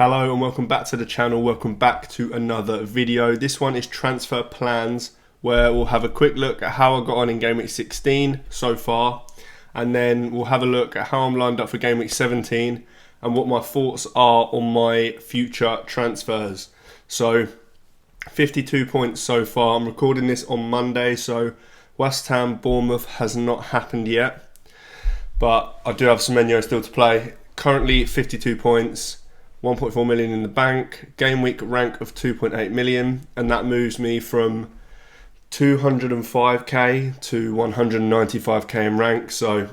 Hello and welcome back to the channel, welcome back to another video. This one is transfer plans, where we'll have a quick look at how I got on in Game Week 16 so far, and then we'll have a look at how I'm lined up for Game Week 17 and what my thoughts are on my future transfers. So 52 points so far. I'm recording this on Monday, so West Ham Bournemouth has not happened yet, but I do have Semenyo still to play. Currently 52 points, 1.4 million in the bank, game week rank of 2.8 million, and that moves me from 205k to 195k in rank, so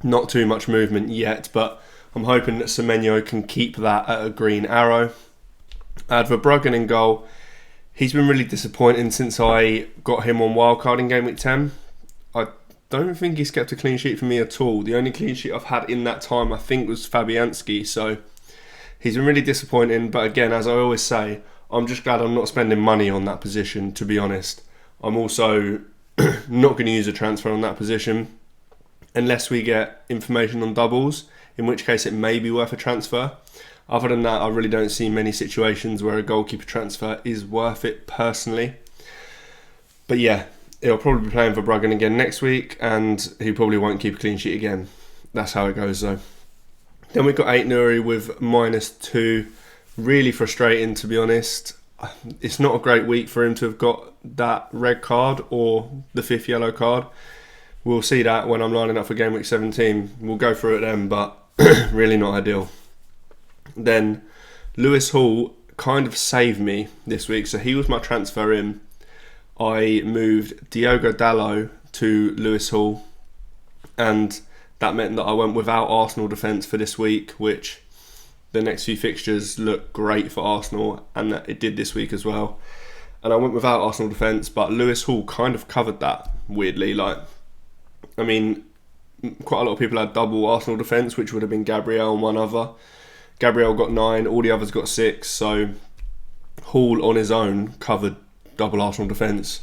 not too much movement yet, but I'm hoping that Semenyo can keep that at a green arrow. I had Verbruggen in goal. He's been really disappointing since I got him on wildcard in game week 10. I don't think he's kept a clean sheet for me at all. The only clean sheet I've had in that time I think was Fabianski, so he's been really disappointing, but again, as I always say, I'm just glad I'm not spending money on that position, to be honest. I'm also not going to use a transfer on that position unless we get information on doubles, in which case it may be worth a transfer. Other than that, I really don't see many situations where a goalkeeper transfer is worth it personally. But yeah, he'll probably be playing for Verbruggen again next week, and he probably won't keep a clean sheet again. That's how it goes though. Then we've got 8 Nuri with -2. Really frustrating, to be honest. It's not a great week for him to have got that red card or the 5th yellow card. We'll see that when I'm lining up for Game Week 17. We'll go through it then, but really not ideal. Then Lewis Hall kind of saved me this week, so he was my transfer in. I moved Diogo Dalot to Lewis Hall, and that meant that I went without Arsenal defence for this week, which the next few fixtures look great for Arsenal, and that it did this week as well. And I went without Arsenal defence, but Lewis Hall kind of covered that, weirdly. Quite a lot of people had double Arsenal defence, which would have been Gabriel and one other. Gabriel got 9, all the others got 6, so Hall on his own covered double Arsenal defence,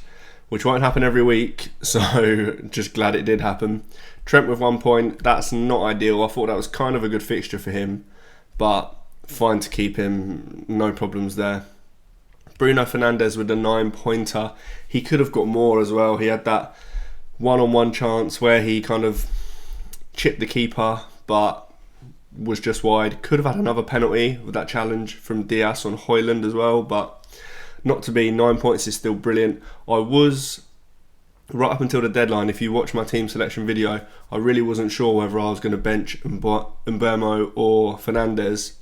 which won't happen every week, so just glad it did happen. Trent with 1 point, that's not ideal. I thought that was kind of a good fixture for him, but fine to keep him, no problems there. Bruno Fernandes with a 9-pointer. He could have got more as well. He had that one-on-one chance where he kind of chipped the keeper, but was just wide. Could have had another penalty with that challenge from Diaz on Højlund as well, but not to be. 9 points is still brilliant. I was, right up until the deadline, if you watch my team selection video, I really wasn't sure whether I was going to bench Mbeumo or Fernandes.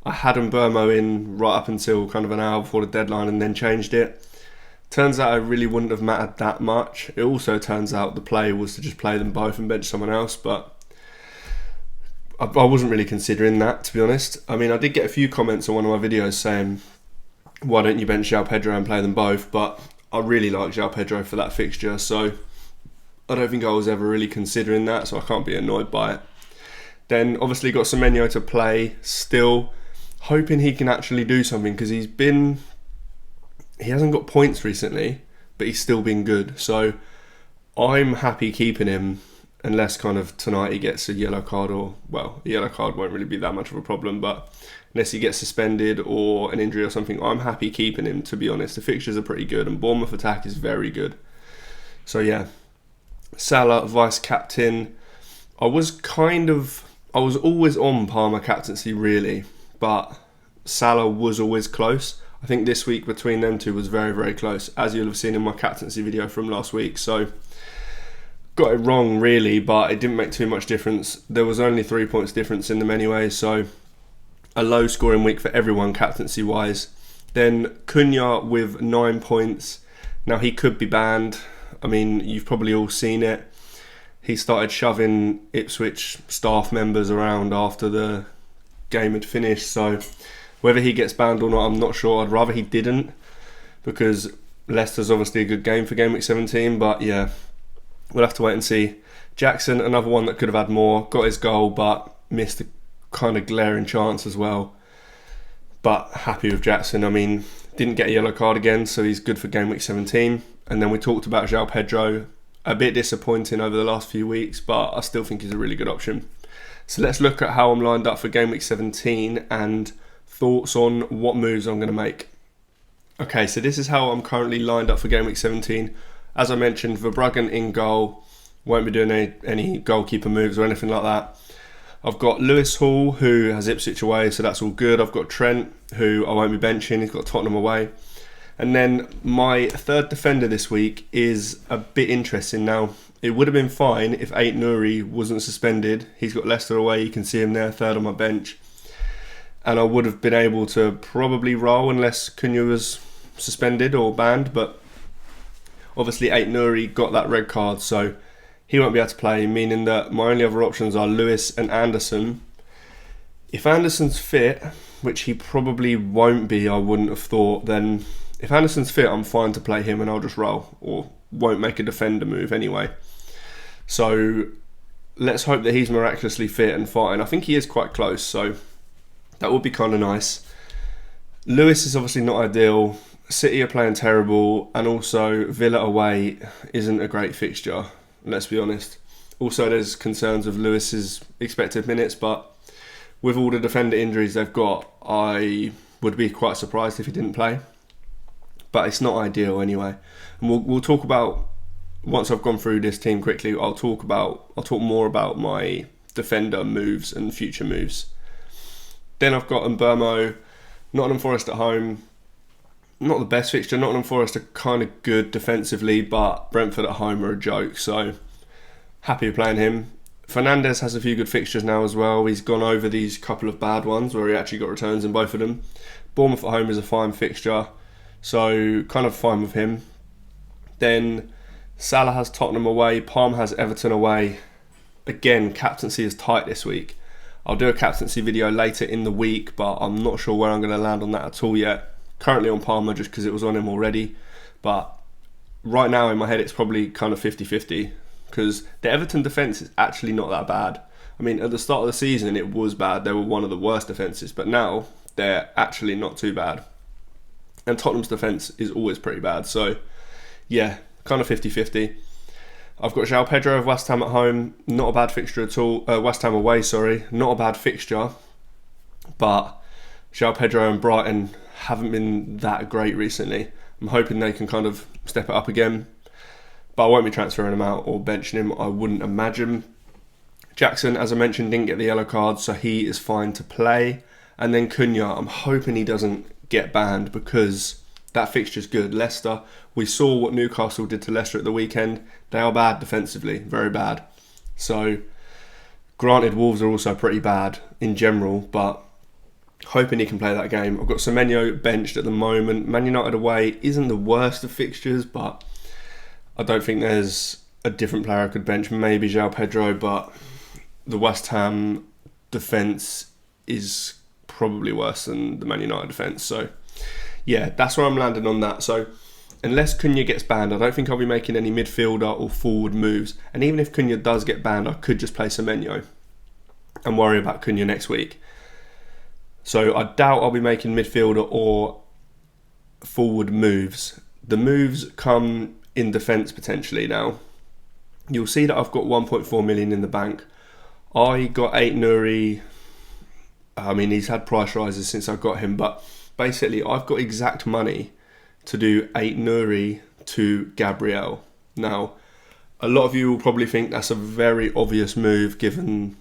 I had Mbeumo in right up until kind of an hour before the deadline and then changed it. Turns out it really wouldn't have mattered that much. It also turns out the play was to just play them both and bench someone else, but I wasn't really considering that, to be honest. I mean, I did get a few comments on one of my videos saying, why don't you bench João Pedro and play them both? But I really like João Pedro for that fixture, so I don't think I was ever really considering that, so I can't be annoyed by it. Then obviously got Semenyo to play, still hoping he can actually do something, because he hasn't got points recently, but he's still been good. So I'm happy keeping him, unless kind of tonight he gets a yellow card, or, well, a yellow card won't really be that much of a problem, but unless he gets suspended or an injury or something, I'm happy keeping him, to be honest. The fixtures are pretty good, and Bournemouth attack is very good. So yeah, Salah, vice captain. I was always on Palmer captaincy, really, but Salah was always close. I think this week between them two was very, very close, as you'll have seen in my captaincy video from last week. So got it wrong, really, but it didn't make too much difference. There was only 3 points difference in them anyway, so a low scoring week for everyone captaincy wise. Then Cunha with 9 points. Now he could be banned. I mean, you've probably all seen it. He started shoving Ipswich staff members around after the game had finished, so whether he gets banned or not, I'm not sure. I'd rather he didn't, because Leicester's obviously a good game for Game Week 17, but yeah, we'll have to wait and see. Jackson, another one that could have had more, got his goal, but missed a kind of glaring chance as well. But happy with Jackson. I mean, didn't get a yellow card again, so he's good for Game Week 17. And then we talked about João Pedro. A bit disappointing over the last few weeks, but I still think he's a really good option. So let's look at how I'm lined up for Game Week 17 and thoughts on what moves I'm going to make. Okay, so this is how I'm currently lined up for Game Week 17. As I mentioned, Verbruggen in goal. Won't be doing any goalkeeper moves or anything like that. I've got Lewis Hall, who has Ipswich away, so that's all good. I've got Trent, who I won't be benching. He's got Tottenham away. And then my third defender this week is a bit interesting. Now, it would have been fine if Ait-Nouri wasn't suspended. He's got Leicester away. You can see him there, third on my bench. And I would have been able to probably roll unless Cunha was suspended or banned. But obviously Ait-Nouri got that red card, so he won't be able to play, meaning that my only other options are Lewis and Anderson. If Anderson's fit, which he probably won't be, I wouldn't have thought, then if Anderson's fit, I'm fine to play him and I'll just roll, or won't make a defender move anyway. So let's hope that he's miraculously fit and fine. I think he is quite close, so that would be kind of nice. Lewis is obviously not ideal. City are playing terrible, and also Villa away isn't a great fixture, let's be honest. Also, there's concerns of Lewis's expected minutes, but with all the defender injuries they've got, I would be quite surprised if he didn't play. But it's not ideal anyway. And we'll talk about, once I've gone through this team quickly, I'll talk more about my defender moves and future moves. Then I've got Mbeumo, Nottingham Forest at home. Not the best fixture. Nottingham Forest are kind of good defensively, but Brentford at home are a joke, so happy with playing him. Fernandes has a few good fixtures now as well. He's gone over these couple of bad ones where he actually got returns in both of them. Bournemouth at home is a fine fixture, so kind of fine with him. Then Salah has Tottenham away, Palm has Everton away. Again, captaincy is tight this week. I'll do a captaincy video later in the week, but I'm not sure where I'm going to land on that at all yet. Currently on Palmer just because it was on him already, but right now in my head it's probably kind of 50-50 because the Everton defence is actually not that bad. I mean, at the start of the season it was bad. They were one of the worst defences, but now they're actually not too bad. And Tottenham's defence is always pretty bad, so yeah, kind of 50-50. I've got João Pedro of West Ham at home, not a bad fixture at all. West Ham away, sorry, not a bad fixture, but João Pedro and Brighton haven't been that great recently. I'm hoping they can kind of step it up again, but I won't be transferring him out or benching him, I wouldn't imagine. Jackson, as I mentioned, didn't get the yellow card, so he is fine to play. And then Cunha, I'm hoping he doesn't get banned because that fixture's good. Leicester, we saw what Newcastle did to Leicester at the weekend. They are bad defensively, very bad. So, granted, Wolves are also pretty bad in general, but hoping he can play that game. I've got Semenyo benched at the moment. Man United away isn't the worst of fixtures, but I don't think there's a different player I could bench. Maybe João Pedro, but the West Ham defence is probably worse than the Man United defence. So yeah, that's where I'm landing on that. So unless Cunha gets banned, I don't think I'll be making any midfielder or forward moves. And even if Cunha does get banned, I could just play Semenyo and worry about Cunha next week. So I doubt I'll be making midfielder or forward moves. The moves come in defence potentially now. You'll see that I've got 1.4 million in the bank. I got Ait-Nouri. I mean, he's had price rises since I got him, but basically I've got exact money to do Ait-Nouri to Gabriel. Now, a lot of you will probably think that's a very obvious move given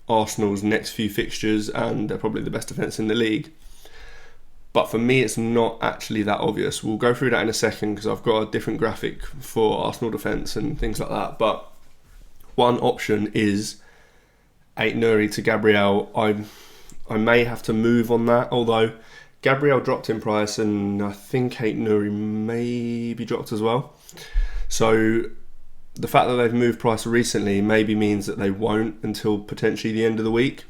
Arsenal's next few fixtures and they're probably the best defence in the league. But for me, it's not actually that obvious. We'll go through that in a second because I've got a different graphic for Arsenal defence and things like that. But one option is Ait-Nouri to Gabriel. I may have to move on that, although Gabriel dropped in price and I think Ait-Nouri maybe dropped as well. So the fact that they've moved price recently maybe means that they won't until potentially the end of the week.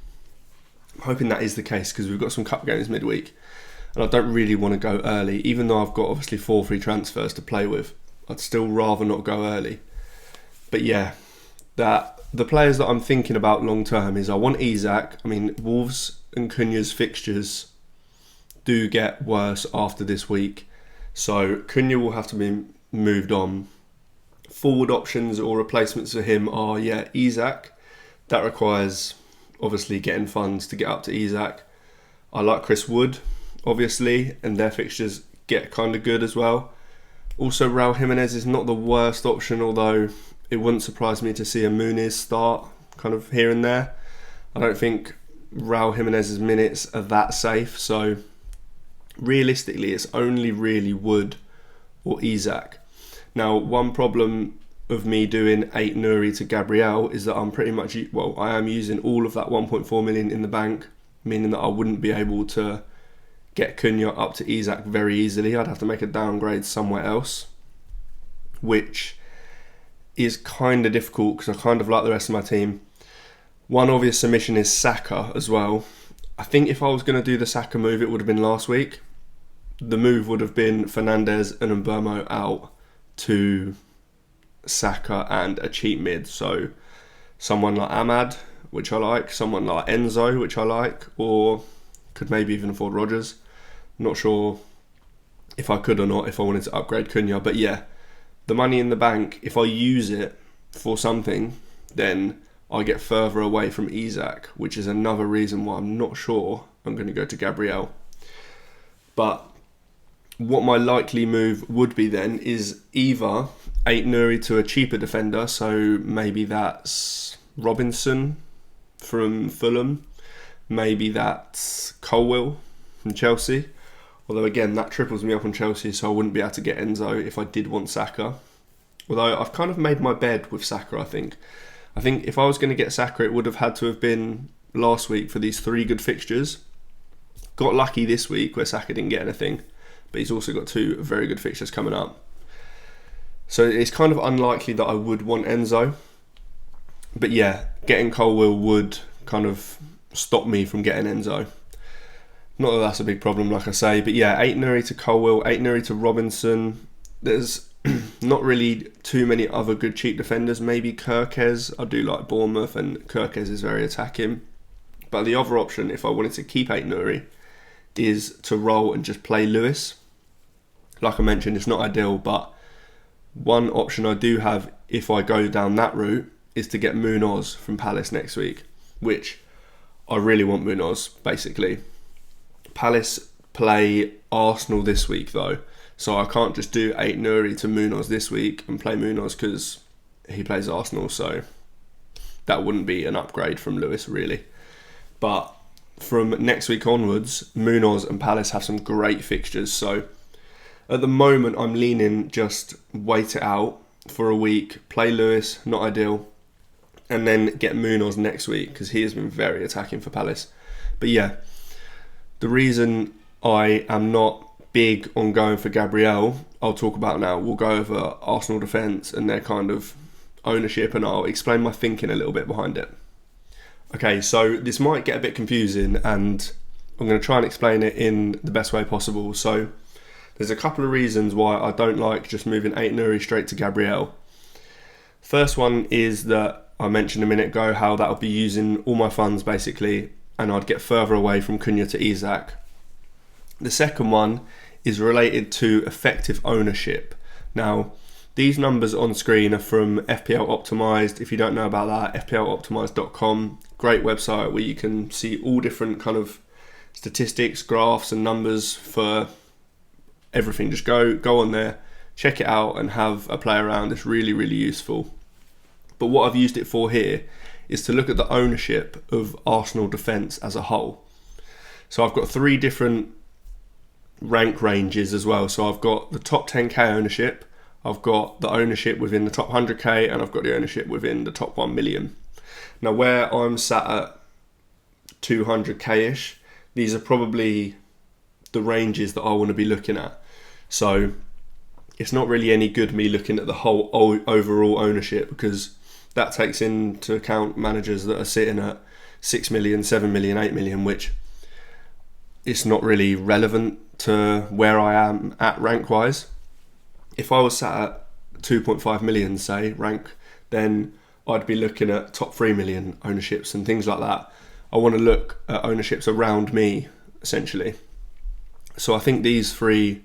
I'm hoping that is the case because we've got some cup games midweek and I don't really want to go early, even though I've got obviously 4 free transfers to play with. I'd still rather not go early. But yeah, the players that I'm thinking about long term is I want Isak. I mean, Wolves and Cunha's fixtures do get worse after this week, so Cunha will have to be moved on. Forward options or replacements for him are Isak. That requires obviously getting funds to get up to Isak. I like Chris Wood, obviously, and their fixtures get kind of good as well. Also, Raul Jimenez is not the worst option, although it wouldn't surprise me to see a Muniz start kind of here and there. I don't think Raul Jimenez's minutes are that safe, so realistically it's only really Wood or Isak. Now, one problem of me doing 8 Nuri to Gabriel is that I am using all of that 1.4 million in the bank, meaning that I wouldn't be able to get Cunha up to Isak very easily. I'd have to make a downgrade somewhere else, which is kind of difficult because I kind of like the rest of my team. One obvious submission is Saka as well. I think if I was going to do the Saka move, it would have been last week. The move would have been Fernandes and Mbeumo out to Saka and a cheap mid. So someone like Ahmad, which I like, someone like Enzo, which I like, or could maybe even afford Rodgers. Not sure if I could or not, if I wanted to upgrade Cunha. But yeah, the money in the bank, if I use it for something, then I get further away from Isak, which is another reason why I'm not sure I'm going to go to Gabriel. But what my likely move would be then is either 8 Nuri to a cheaper defender, so maybe that's Robinson from Fulham, maybe that's Colwill from Chelsea. Although again, that triples me up on Chelsea, so I wouldn't be able to get Enzo if I did want Saka. Although I've kind of made my bed with Saka, I think. I think if I was going to get Saka, it would have had to have been last week for these 3 good fixtures. Got lucky this week where Saka didn't get anything, but he's also got 2 very good fixtures coming up. So it's kind of unlikely that I would want Enzo. But yeah, getting Colwill would kind of stop me from getting Enzo. Not that that's a big problem, like I say, but yeah, 8 Nuri to Colwill, 8 Nuri to Robinson. There's not really too many other good cheap defenders. Maybe Kirkes. I do like Bournemouth, and Kirkes is very attacking. But the other option, if I wanted to keep 8 Nuri, is to roll and just play Lewis. Like I mentioned, it's not ideal, but one option I do have if I go down that route is to get Munoz from Palace next week, which I really want Munoz, basically. Palace play Arsenal this week though, so I can't just do 8 Nuri to Munoz this week and play Munoz because he plays Arsenal, so that wouldn't be an upgrade from Lewis really. But from next week onwards, Munoz and Palace have some great fixtures, so at the moment I'm leaning just wait it out for a week, play Lewis, not ideal, and then get Munoz next week because he has been very attacking for Palace. But yeah, the reason I am not big on going for Gabriel, I'll talk about now. We'll go over Arsenal defence and their kind of ownership, and I'll explain my thinking a little bit behind it. Okay, so this might get a bit confusing, and I'm going to try and explain it in the best way possible. So there's a couple of reasons why I don't like just moving 8 Nuri straight to Gabriel. First one is that I mentioned a minute ago how that would be using all my funds basically, and I'd get further away from Cunha to Isak. The second one is related to effective ownership. Now, these numbers on screen are from FPL Optimised. If you don't know about that, fploptimised.com, great website where you can see all different kind of statistics, graphs and numbers for everything. Just go on there, check it out and have a play around. It's really, really useful. But what I've used it for here is to look at the ownership of Arsenal defence as a whole. So I've got 3 different rank ranges as well. So I've got the top 10k ownership, I've got the ownership within the top 100k, and I've got the ownership within the top 1 million. Now where I'm sat at 200k-ish, these are probably the ranges that I want to be looking at. So it's not really any good me looking at the whole overall ownership, because that takes into account managers that are sitting at 6 million, 7 million, 8 million, which it's not really relevant to where I am at rank wise. If I was sat at 2.5 million, say, rank, then I'd be looking at top 3 million ownerships and things like that. I want to look at ownerships around me, essentially. So I think these 3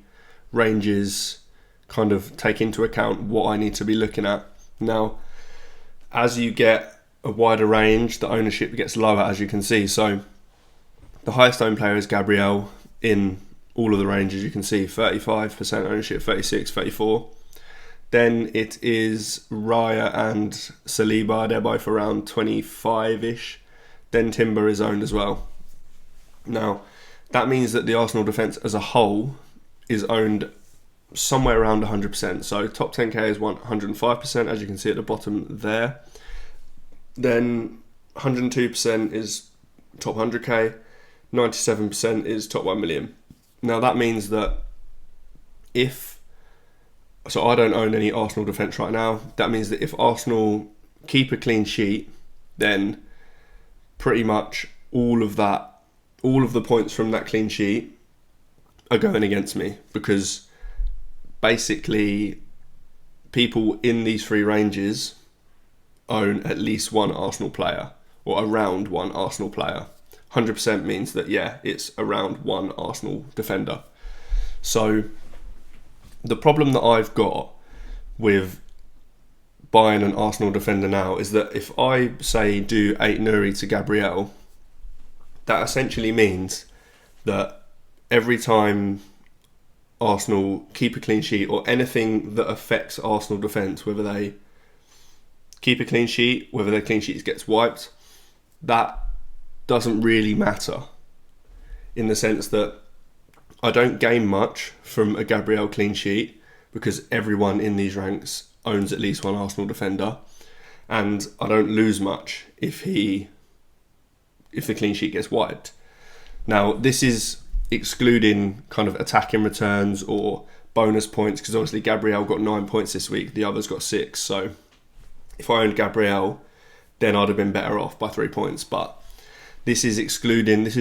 ranges kind of take into account what I need to be looking at. Now, as you get a wider range, the ownership gets lower, as you can see. So the highest owned player is Gabriel in all of the ranges. You can see 35% ownership, 36, 34. Then it is Raya and Saliba. They're both around 25-ish. Then Timber is owned as well. Now, that means that the Arsenal defence as a whole is owned somewhere around 100%. So top 10k is 105%, as you can see at the bottom there. Then 102% is top 100k. 97% is top 1 million. Now, that means that so I don't own any Arsenal defence right now. That means that if Arsenal keep a clean sheet, then pretty much all of the points from that clean sheet are going against me, because basically people in these three ranges own at least one Arsenal player, or around one Arsenal player. 100% means that, yeah, it's around one Arsenal defender. So the problem that I've got with buying an Arsenal defender now is that if I, say, do 8 Nuri to Gabriel, that essentially means that every time Arsenal keep a clean sheet, or anything that affects Arsenal defence, whether they keep a clean sheet, whether their clean sheet gets wiped, that doesn't really matter, in the sense that I don't gain much from a Gabriel clean sheet, because everyone in these ranks owns at least one Arsenal defender, and I don't lose much if the clean sheet gets wiped. Now, this is excluding kind of attacking returns or bonus points, because obviously Gabriel got 9 points this week, the others got 6. So if I owned Gabriel, then I'd have been better off by 3 points. But this is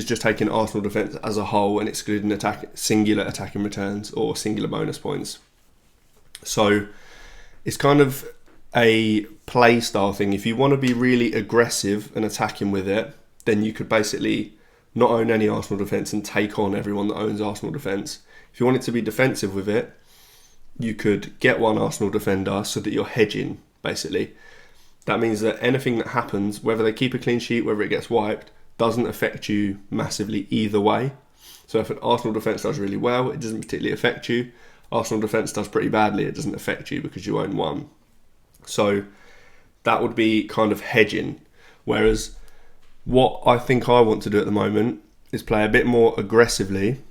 just taking Arsenal defence as a whole and excluding singular attacking returns or singular bonus points. So it's kind of a play style thing. If you want to be really aggressive and attacking with it, then you could basically not own any Arsenal defence and take on everyone that owns Arsenal defence. If you wanted to be defensive with it, you could get one Arsenal defender so that you're hedging, basically. That means that anything that happens, whether they keep a clean sheet, whether it gets wiped, doesn't affect you massively either way. So if an Arsenal defence does really well, it doesn't particularly affect you. Arsenal defence does pretty badly, it doesn't affect you because you own one. So that would be kind of hedging. Whereas what I think I want to do at the moment is play a bit more aggressively.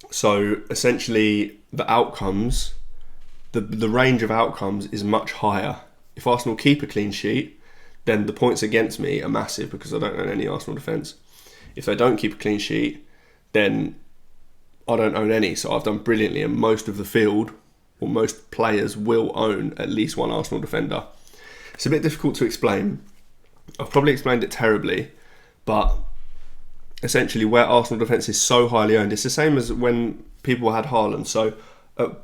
So essentially the outcomes, the range of outcomes is much higher. If Arsenal keep a clean sheet, then the points against me are massive because I don't own any Arsenal defence. If they don't keep a clean sheet, then I don't own any. So I've done brilliantly, and most of the field, or most players, will own at least one Arsenal defender. It's a bit difficult to explain. I've probably explained it terribly, but essentially where Arsenal defence is so highly owned, it's the same as when people had Haaland. So at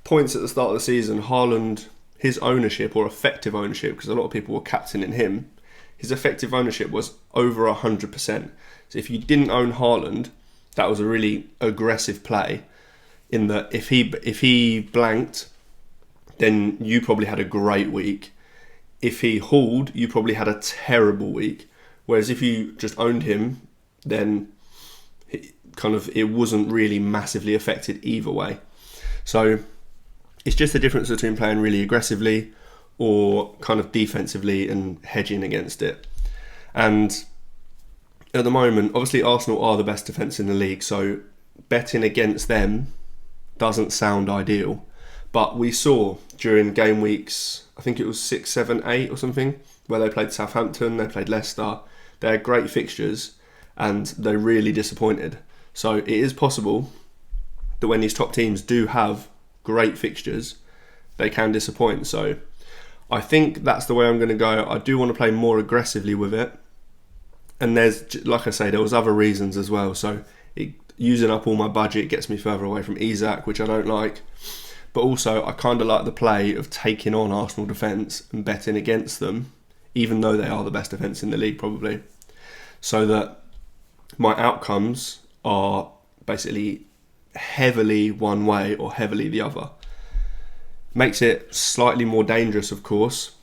points at the start of the season, Haaland, his ownership, or effective ownership, because a lot of people were captaining him, his effective ownership was over 100%. So if you didn't own Haaland, that was a really aggressive play, in that if he blanked, then you probably had a great week. If he hauled, you probably had a terrible week. Whereas if you just owned him, then it wasn't really massively affected either way. So it's just the difference between playing really aggressively or kind of defensively and hedging against it. And at the moment, obviously Arsenal are the best defence in the league, so betting against them doesn't sound ideal. But we saw during game weeks, I think it was 6, 7, 8 or something, where they played Southampton, they played Leicester, they had great fixtures and they really disappointed. So it is possible that when these top teams do have great fixtures, they can disappoint. So I think that's the way I'm going to go. I do want to play more aggressively with it. And there's, like I say, there was other reasons as well. So using up all my budget gets me further away from Isak, which I don't like. But also, I kind of like the play of taking on Arsenal defence and betting against them, even though they are the best defence in the league probably. So that my outcomes are basically heavily one way or heavily the other. Makes it slightly more dangerous, of course,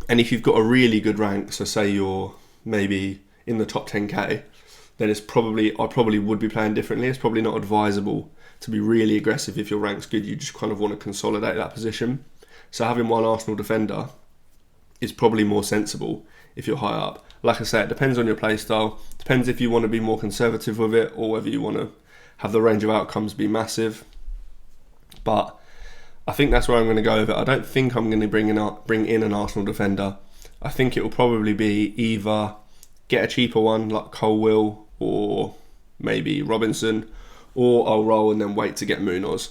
And if you've got a really good rank, so say you're maybe in the top 10k, then I probably would be playing differently. It's probably not advisable to be really aggressive if your rank's good. You just kind of want to consolidate that position. So having one Arsenal defender is probably more sensible if you're high up. Like I say, it depends on your play style. Depends if you want to be more conservative with it or whether you want to have the range of outcomes be massive. But I think that's where I'm going to go with it. I don't think I'm going to bring in an Arsenal defender. I think it will probably be either get a cheaper one like Colwill or maybe Robinson, or I'll roll and then wait to get Munoz.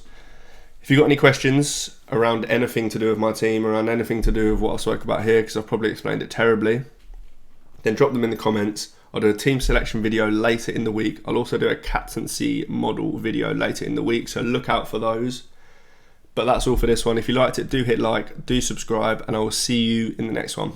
If you've got any questions around anything to do with my team, around anything to do with what I spoke about here, because I've probably explained it terribly, then drop them in the comments. I'll do a team selection video later in the week. I'll also do a captaincy model video later in the week, so look out for those. But that's all for this one. If you liked it, do hit like, do subscribe, and I will see you in the next one.